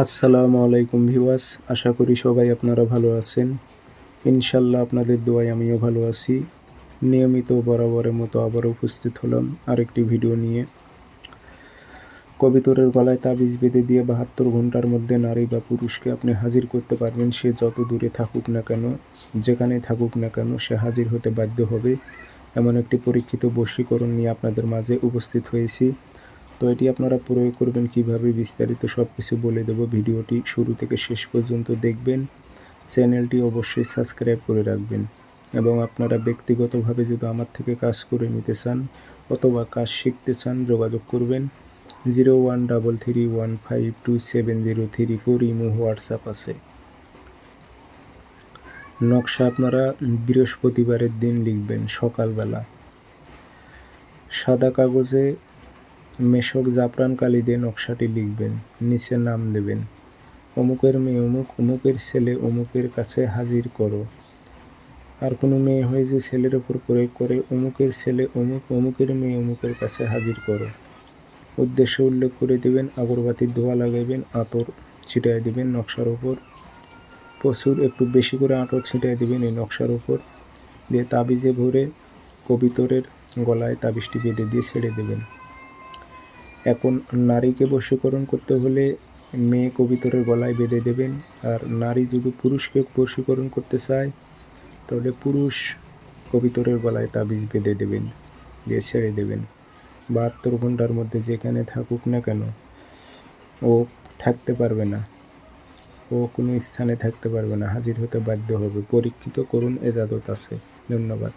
আসসালামু আলাইকুম ভিউয়ার্স, আশা করি সবাই আপনারা ভালো আছেন। ইনশাল্লাহ আপনাদের দোয়ায় আমিও ভালো আছি। নিয়মিত বরাবরের মতো আবার উপস্থিত হলাম আরেকটি ভিডিও নিয়ে। কবিতরের গলায় তাবিজ বেঁধে দিয়ে ৭২ ঘন্টার মধ্যে নারী বা পুরুষকে আপনি হাজির করতে পারবেন। সে যত দূরে থাকুক না কেন, যেখানেই থাকুক না কেন, সে হাজির হতে বাধ্য হবে। এমন একটি পরীক্ষিত বশীকরণ নিয়ে আপনাদের মাঝে উপস্থিত হয়েছি। তো এটি আপনারা প্রয়োগ করবেন কিভাবে, বিস্তারিত সব কিছু বলে দেব। ভিডিওটি শুরু থেকে শেষ পর্যন্ত দেখবেন। চ্যানেলটি অবশ্যই সাবস্ক্রাইব করে রাখবেন এবং আপনারা ব্যক্তিগতভাবে যদি আমার থেকে কাজ করে নিতে চান অথবা কাজ শিখতে চান, যোগাযোগ করবেন 0133152703 ইমো হোয়াটসঅ্যাপ আছে। নকশা আপনারা বৃহস্পতিবারের দিন লিখবেন সকালবেলা। সাদা কাগজে মেশক জাফরান কালি দিয়ে নকশাটি লিখবেন। নিচে নাম দেবেন, অমুকের মেয়ে অমুক, অমুকের ছেলে অমুকের কাছে হাজির করো। আর কোনো মেয়ে হয়ে যে ছেলের ওপর প্রয়োগ করে, অমুকের ছেলে অমুক, অমুকের মেয়ে অমুকের কাছে হাজির করো। উদ্দেশ্য উল্লেখ করে দেবেন, আগরবাতির ধোঁয়া লাগাইবেন, আতর ছিটাই দেবেন নকশার ওপর। প্রচুর একটু বেশি করে আতর ছিটাই দেবেন এই নকশার ওপর। দিয়ে তাবিজে ভরে কবিতরের গলায় তাবিজটি বেঁধে দিয়ে ছেড়ে দেবেন। এখন নারীকে বশীকরণ করতে হলে মেয়ে কবিতরের গলায় বেঁধে দেবেন, আর নারী যদি পুরুষকে বশীকরণ করতে চায় তাহলে পুরুষ কবিতরের গলায় তাবিজ বেঁধে দেবেন, দিয়ে ছেড়ে দেবেন। ৭২ ঘন্টার মধ্যে যেখানে থাকুক না কেন ও থাকতে পারবে না, ও কোনো স্থানে থাকতে পারবে না, হাজির হতে বাধ্য হবে। পরীক্ষিত করুন, এজাজত আছে। ধন্যবাদ।